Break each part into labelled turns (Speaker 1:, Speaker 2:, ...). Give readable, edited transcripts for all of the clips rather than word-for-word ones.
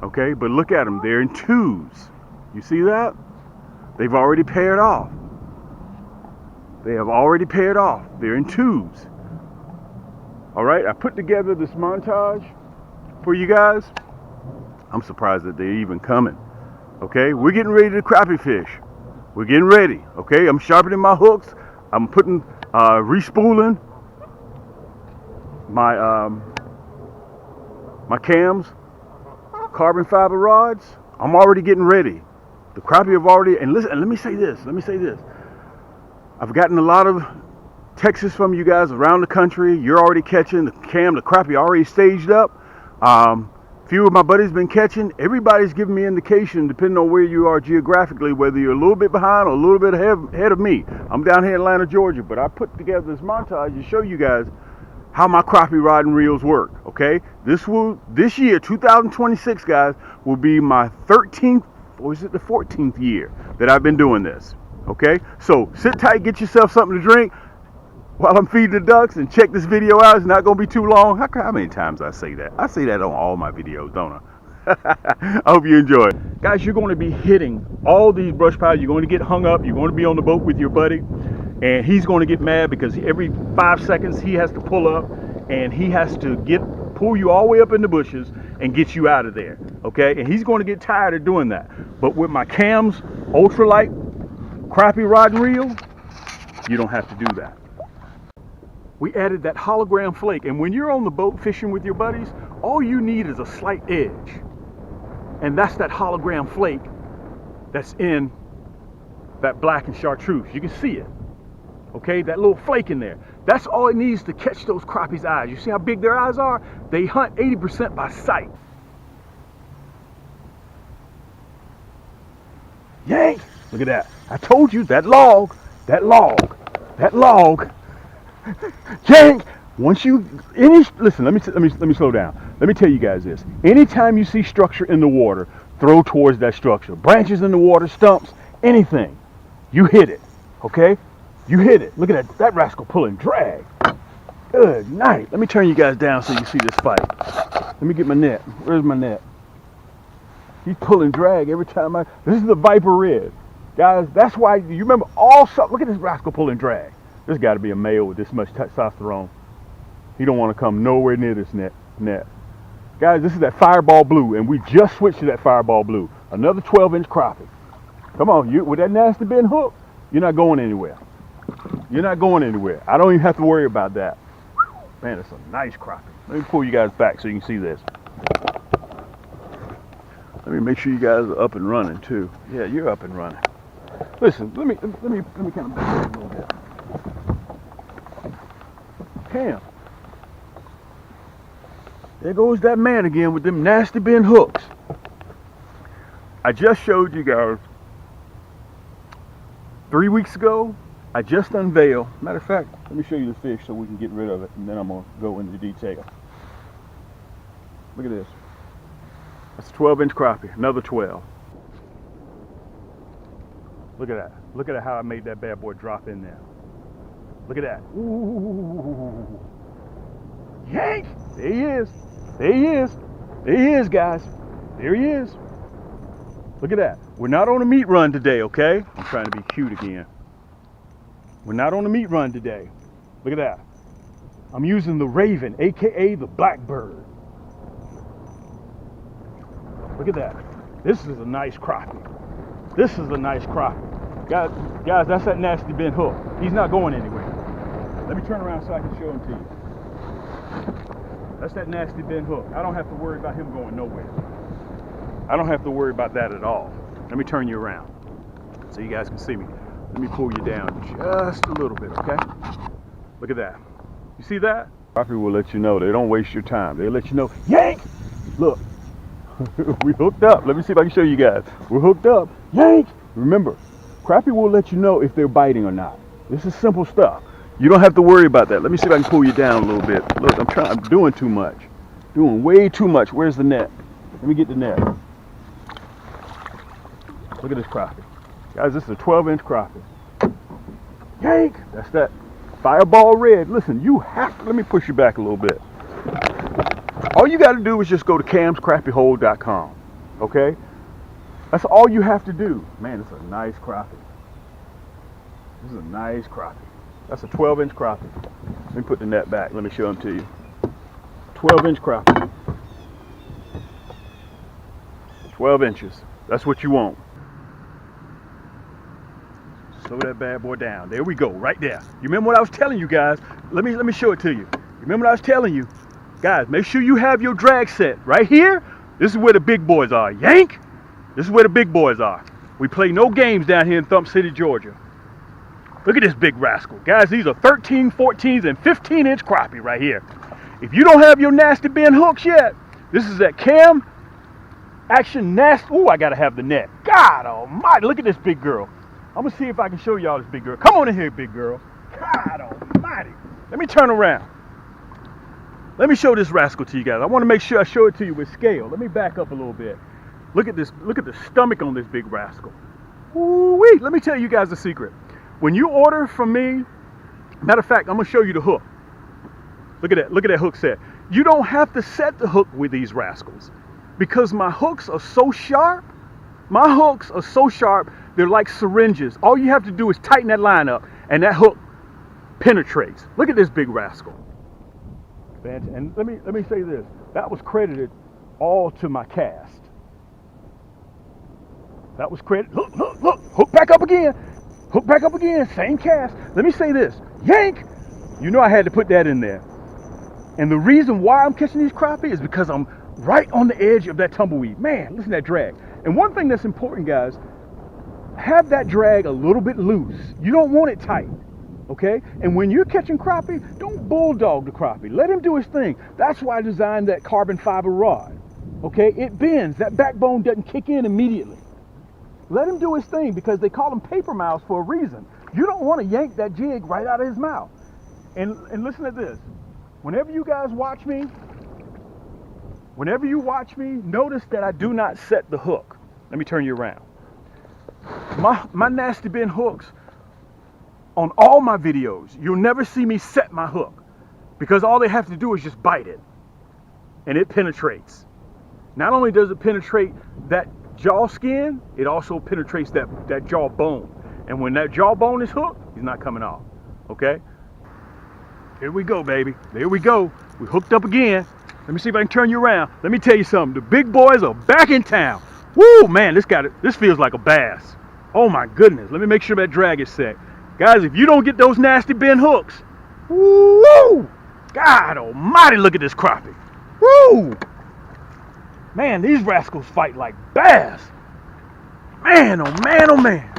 Speaker 1: Okay, but look at them. They're in twos. You see that? They've already paired off. They have already paired off. They're in twos. All right, I put together this montage for you guys. I'm surprised that they're even coming. Okay, we're getting ready to crappie fish. We're getting ready. Okay, I'm sharpening my hooks. I'm putting, respooling my my cams, carbon fiber rods. I'm already getting ready. The crappie have already, and listen, and let me say this. I've gotten a lot of texts from you guys around the country. You're already catching the crappie already staged up. Few of my buddies been catching. Everybody's giving me indication, depending on where you are geographically, whether you're a little bit behind or a little bit ahead of me. I'm down here in Atlanta, Georgia, but I put together this montage to show you guys how my crappie rod and reels work. Okay, this year, 2026, guys, will be my 13th, or is it the 14th year that I've been doing this. Okay, so sit tight, get yourself something to drink while I'm feeding the ducks, and check this video out. It's not going to be too long. How many times I say that? I say that on all my videos, don't I? I hope you enjoy it. Guys, you're going to be hitting all these brush piles. You're going to get hung up. You're going to be on the boat with your buddy, and he's going to get mad because every 5 seconds he has to pull up, and he has to pull you all the way up in the bushes and get you out of there. Okay, and he's going to get tired of doing that. But with my cams, ultralight crappie rod and reel, you don't have to do that. We added that hologram flake, and when you're on the boat fishing with your buddies, all you need is a slight edge, and that's that hologram flake that's in that black and chartreuse. You can see it. Okay, that little flake in there, that's all it needs to catch those crappies' eyes. You see how big their eyes are? They hunt 80% by sight. Yank! Look at that. I told you, that log. Yank! Once you listen, let me slow down. Let me tell you guys this. Anytime you see structure in the water, throw towards that structure. Branches in the water, stumps, anything. You hit it. Okay? You hit it. Look at that rascal pulling drag. Good night. Let me turn you guys down so you see this fight. Let me get my net. Where's my net? He's pulling drag every time this is the Viper Red. Guys, that's why you remember look at this rascal pulling drag. There's got to be a male with this much testosterone. He don't want to come nowhere near this net. Guys, this is that Fireball Blue, and we just switched to that Fireball Blue. Another 12-inch crappie. Come on, with that nasty bent hook, you're not going anywhere. You're not going anywhere. I don't even have to worry about that. Man, it's a nice crappie. Let me pull you guys back so you can see this. Let me make sure you guys are up and running too. Yeah, you're up and running. Listen, let me kind of back up a little bit. Cam. There goes that man again with them nasty bent hooks. I just showed you guys 3 weeks ago. I just unveiled. Matter of fact, let me show you the fish so we can get rid of it, and then I'm gonna go into detail. Look at this. That's a 12-inch crappie. Another 12. Look at that. Look at how I made that bad boy drop in there. Look at that. Ooh. Yank! There he is. There he is. There he is, guys. There he is. Look at that. We're not on a meat run today, okay? I'm trying to be cute again. We're not on a meat run today. Look at that. I'm using the Raven, aka the Blackbird. Look at that. This is a nice crappie. This is a nice crappie. Guys, that's that nasty bent hook. He's not going anywhere. Let me turn around so I can show him to you. That's that nasty bent hook. I don't have to worry about him going nowhere. I don't have to worry about that at all. Let me turn you around so you guys can see me. Let me pull you down just a little bit, okay? Look at that. You see that? Crappie will let you know. They don't waste your time. They'll let you know, yank! Look, we hooked up. Let me see if I can show you guys. We're hooked up. Yank! Remember, crappie will let you know if they're biting or not. This is simple stuff. You don't have to worry about that. Let me see if I can pull you down a little bit. Look, I'm doing too much. Doing way too much. Where's the net? Let me get the net. Look at this crappie. Guys, this is a 12-inch crappie. Yank! That's that Fireball Red. Listen, you have to, let me push you back a little bit. All you got to do is just go to camscrappiehold.com. Okay? That's all you have to do. Man, it's a nice crappie. This is a nice crappie. That's a 12-inch crappie. Let me put the net back. Let me show them to you. 12-inch crappie. 12 inches. That's what you want. Slow that bad boy down. There we go, right there. You remember what I was telling you guys? Let me show it to you. You remember what I was telling you? Guys, make sure you have your drag set right here. This is where the big boys are. Yank! This is where the big boys are. We play no games down here in Thump City, Georgia. Look at this big rascal. Guys, these are 13, 14s, and 15-inch crappie right here. If you don't have your nasty bend hooks yet, this is that Cam Action Nasty. Ooh, I gotta have the net. God almighty, look at this big girl. I'm gonna see if I can show y'all this big girl. Come on in here, big girl. God almighty. Let me turn around. Let me show this rascal to you guys. I want to make sure I show it to you with scale. Let me back up a little bit. Look at this. Look at the stomach on this big rascal. Ooh-wee. Let me tell you guys a secret. When you order from me, matter of fact, I'm gonna show you the hook. Look at that. Look at that hook set. You don't have to set the hook with these rascals because my hooks are so sharp. My hooks are so sharp. They're like syringes. All you have to do is tighten that line up, and that hook penetrates. Look at this big rascal. And let me say this. That was credited all to my cast. That was credited. Look, look, look. Hook back up again. Hook back up again. Same cast. Let me say this. Yank! You know I had to put that in there. And the reason why I'm catching these crappie is because I'm right on the edge of that tumbleweed. Man, listen to that drag. And one thing that's important, guys, have that drag a little bit loose. You don't want it tight. Okay? And when you're catching crappie, don't bulldog the crappie. Let him do his thing. That's why I designed that carbon fiber rod. Okay? It bends. That backbone doesn't kick in immediately. Let him do his thing because they call them paper mouths for a reason. You don't want to yank that jig right out of his mouth. And listen to this. Whenever you guys watch me, notice that I do not set the hook. Let me turn you around. My nasty bend hooks, on all my videos, you'll never see me set my hook because all they have to do is just bite it and it penetrates. Not only does it penetrate that jaw skin, it also penetrates that jaw bone. And when that jaw bone is hooked, he's not coming off. Okay? Here we go, baby. There we go. We hooked up again. Let me see if I can turn you around. Let me tell you something. The big boys are back in town. Woo, man, this feels like a bass. Oh my goodness. Let me make sure that drag is set. Guys, if you don't get those nasty bend hooks, woo! God almighty, look at this crappie. Woo! Man, these rascals fight like bass. Man, oh man, oh man.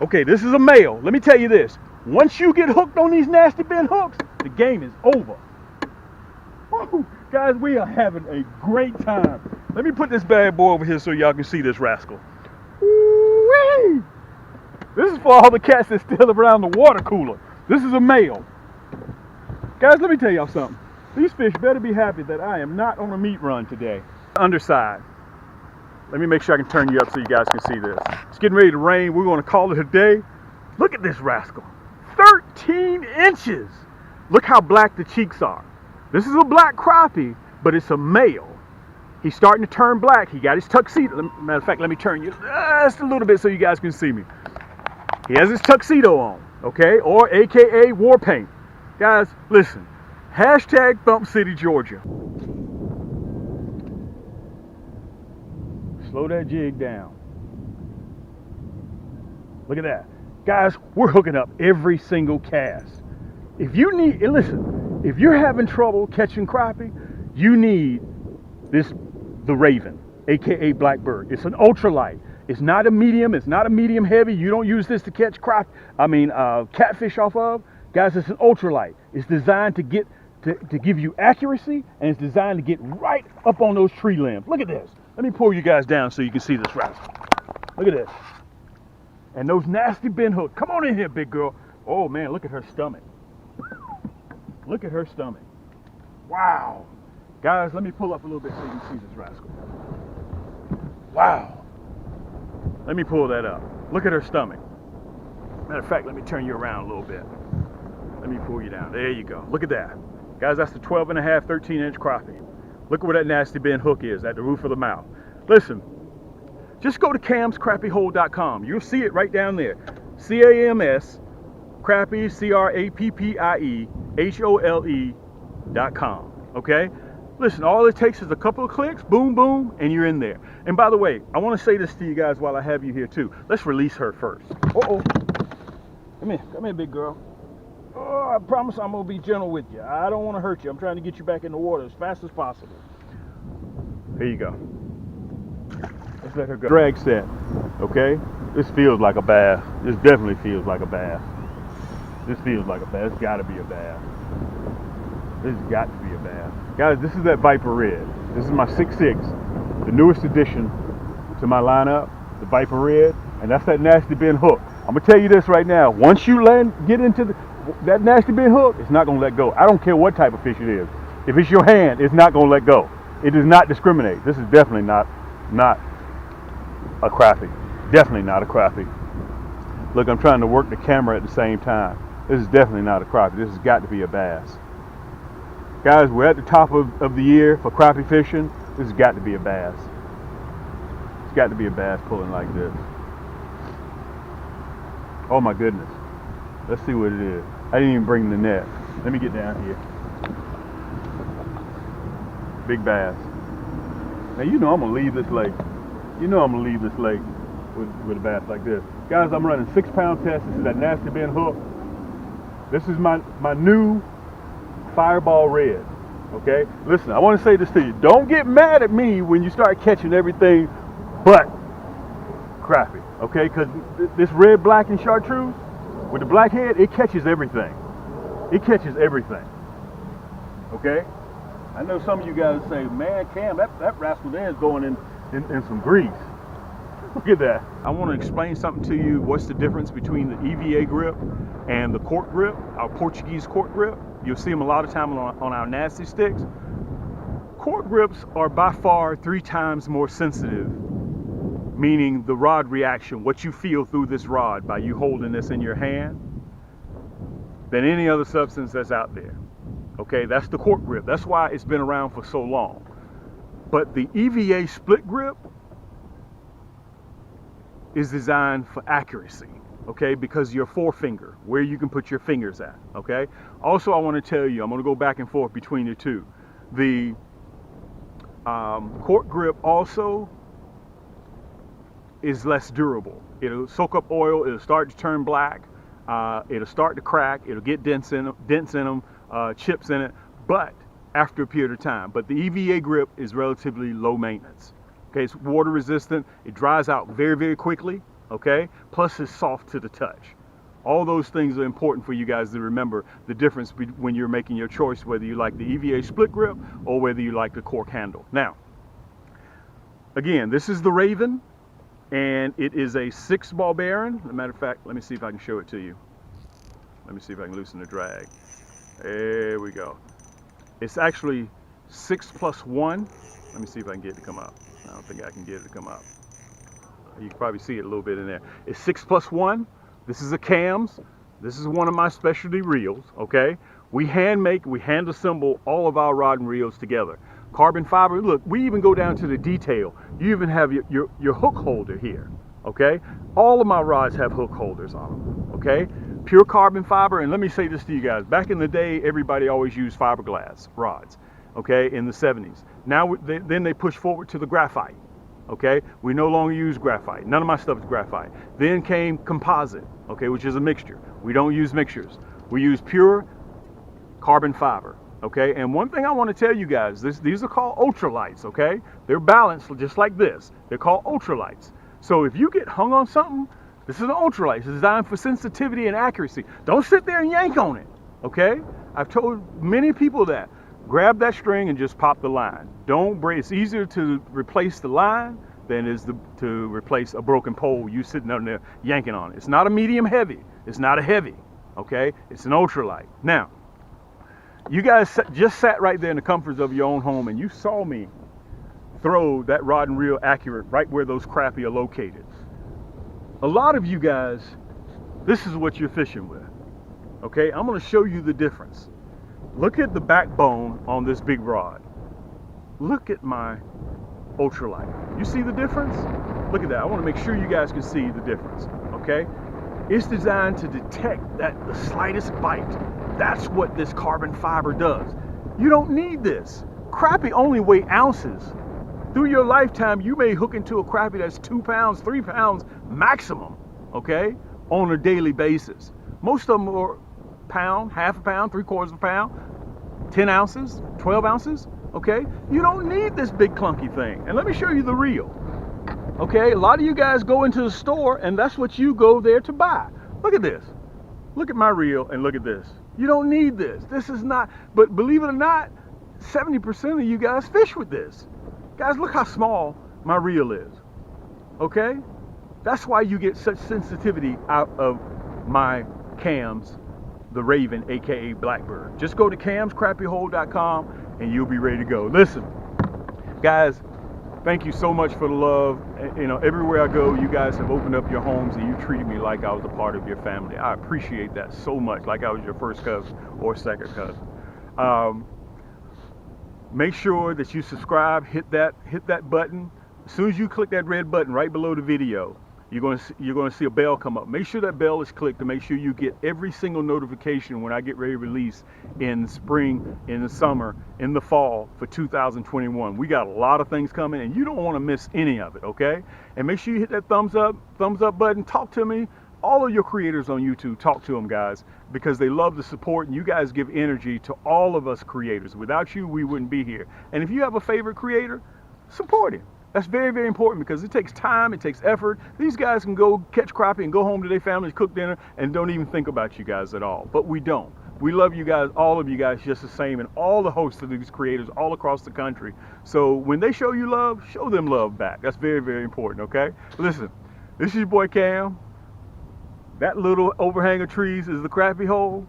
Speaker 1: Okay, this is a male. Let me tell you this. Once you get hooked on these nasty bend hooks, the game is over. Woo! Guys, we are having a great time. Let me put this bad boy over here so y'all can see this rascal. Woo-wee! This is for all the cats that's still around the water cooler. This is a male. Guys, let me tell y'all something. These fish better be happy that I am not on a meat run today. Underside. Let me make sure I can turn you up so you guys can see this. It's getting ready to rain. We're going to call it a day. Look at this rascal. 13 inches. Look how black the cheeks are. This is a black crappie, but it's a male. He's starting to turn black. He got his tuxedo. Matter of fact, let me turn you just a little bit so you guys can see me. He has his tuxedo on, okay? Or AKA war paint. Guys, listen. Hashtag Thump City, Georgia. Slow that jig down. Look at that. Guys, we're hooking up every single cast. If you need, and listen, if you're having trouble catching crappie, you need the Raven, AKA Blackbird. It's an ultralight. It's not a medium. It's not a medium heavy. You don't use this to catch catfish off of. Guys, it's an ultralight. It's designed to give you accuracy, and it's designed to get right up on those tree limbs. Look at this. Let me pull you guys down so you can see this rascal. Look at this. And those nasty bend hooks. Come on in here, big girl. Oh man, look at her stomach. Look at her stomach. Wow. Guys, let me pull up a little bit so you can see this rascal. Wow. Let me pull that up. Look at her stomach. Matter of fact, let me turn you around a little bit. Let me pull you down. There you go. Look at that. Guys, that's the 12 and a half, 13-inch crappie. Look where that nasty bend hook is, at the roof of the mouth. Listen, just go to camscrappiehole.com. You'll see it right down there. CAMS, Crappie, CRAPPIEHOLE.com. Okay? Listen, all it takes is a couple of clicks, boom, boom, and you're in there. And by the way, I want to say this to you guys while I have you here too. Let's release her first. Uh-oh. Come here, big girl. Oh, I promise I'm going to be gentle with you. I don't want to hurt you. I'm trying to get you back in the water as fast as possible. Here you go. Let's let her go. Drag set, okay? This feels like a bath. This definitely feels like a bath. This feels like a bath. It's got to be a bath. This has got to be a bath. Guys, this is that Viper Red. This is my 6.6, the newest addition to my lineup, the Viper Red, and that's that nasty bin hook. I'm going to tell you this right now. Once you get into that nasty bin hook, it's not going to let go. I don't care what type of fish it is. If it's your hand, it's not going to let go. It does not discriminate. This is definitely not a crappie. Definitely not a crappie. Look, I'm trying to work the camera at the same time. This is definitely not a crappie. This has got to be a bass. Guys, we're at the top of the year for crappie fishing. This has got to be a bass. It's got to be a bass pulling like this. Oh my goodness. Let's see what it is. I didn't even bring the net. Let me get down here. Big bass. Now you know I'm gonna leave this lake. You know I'm gonna leave this lake with a bass like this. Guys, I'm running 6-pound test. This is that nasty bin hook. This is my new Fireball Red. Okay? Listen, I want to say this to you. Don't get mad at me when you start catching everything but crappie. Okay? Because this red, black, and chartreuse with the black head, it catches everything. It catches everything. Okay? I know some of you guys say, man, Cam, that rascal there is going in some grease. Look at that. I want to explain something to you. What's the difference between the EVA grip and the cork grip, our Portuguese cork grip? You'll see them a lot of time on our nasty sticks. Cork grips are by far 3 times more sensitive, meaning the rod reaction, what you feel through this rod by you holding this in your hand, than any other substance that's out there. Okay, that's the cork grip. That's why it's been around for so long. But the EVA split grip is designed for accuracy, okay, because your forefinger, where you can put your fingers at, okay? Also, I want to tell you, I'm going to go back and forth between the two. The cork grip also is less durable. It'll soak up oil, it'll start to turn black, it'll start to crack, it'll get dents in them, chips in it, but after a period of time. But the EVA grip is relatively low maintenance. Okay, it's water resistant, it dries out very, very quickly, okay? Plus it's soft to the touch. All those things are important for you guys to remember the difference when you're making your choice, whether you like the EVA split grip or whether you like the cork handle. Now, again, this is the Raven, and it is a 6-ball bearing. As a matter of fact, let me see if I can show it to you. Let me see if I can loosen the drag. There we go. It's actually 6+1. Let me see if I can get it to come up. I don't think I can get it to come up. You can probably see it a little bit in there. It's 6+1. This is a Cams. This is one of my specialty reels, okay? We hand assemble all of our rod and reels together. Carbon fiber, look, we even go down to the detail. You even have your hook holder here, okay? All of my rods have hook holders on them, okay? Pure carbon fiber, and let me say this to you guys. Back in the day, everybody always used fiberglass rods, okay, in the 70s. Now, then they push forward to the graphite, okay? We no longer use graphite. None of my stuff is graphite. Then came composite, okay, which is a mixture. We don't use mixtures. We use pure carbon fiber, okay? And one thing I want to tell you guys, these are called ultralights, okay? They're balanced just like this. They're called ultralights. So if you get hung on something, this is an ultralight. It's designed for sensitivity and accuracy. Don't sit there and yank on it, okay? I've told many people that. Grab that string and just pop the line. Don't break. It's easier to replace the line than it is to replace a broken pole you sitting on there yanking on it. It's not a medium heavy. It's not a heavy, okay? It's an ultralight. Now, you guys just sat right there in the comforts of your own home and you saw me throw that rod and reel accurate right where those crappie are located. A lot of you guys, this is what you're fishing with, okay? I'm going to show you the difference. Look at the backbone on this big rod. Look at my ultralight. You see the difference? Look at that. I want to make sure you guys can see the difference, okay? It's designed to detect the slightest bite. That's what this carbon fiber does. You don't need this. Crappie only weigh ounces. Through your lifetime, you may hook into a crappie that's 2 pounds, 3 pounds maximum, okay, on a daily basis. Most of them are pound, half a pound, 3/4 of a pound, 10 ounces, 12 ounces, okay? You don't need this big clunky thing. And let me show you the reel, okay? A lot of you guys go into the store and that's what you go there to buy. Look at this. Look at my reel and look at this. You don't need this. This is not, but believe it or not, 70% of you guys fish with this. Guys, look how small my reel is, okay? That's why you get such sensitivity out of my cams, the Raven, aka Blackbird. Just go to camscrappiehold.com and you'll be ready to go. Listen, guys, thank you so much for the love. You know, everywhere I go, you guys have opened up your homes and you treated me like I was a part of your family. I appreciate that so much, like I was your first cousin or second cousin. Make sure that you subscribe, hit that button. As soon as you click that red button right below the video, you're going to see a bell come up. Make sure that bell is clicked to make sure you get every single notification when I get ready to release in the spring, in the summer, in the fall for 2021. We got a lot of things coming and you don't want to miss any of it, okay? And make sure you hit that thumbs up button. Talk to me. All of your creators on YouTube, talk to them, guys, because they love the support and you guys give energy to all of us creators. Without you, we wouldn't be here. And if you have a favorite creator, support him. That's very, very important because it takes time, it takes effort. These guys can go catch crappie and go home to their families, cook dinner, and don't even think about you guys at all. But we don't. We love you guys, all of you guys just the same, and all the hosts of these creators all across the country. So when they show you love, show them love back. That's very, very important, okay? Listen, this is your boy Cam. That little overhang of trees is the crappie hole.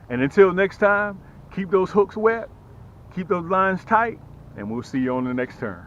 Speaker 1: And until next time, keep those hooks wet, keep those lines tight, and we'll see you on the next turn.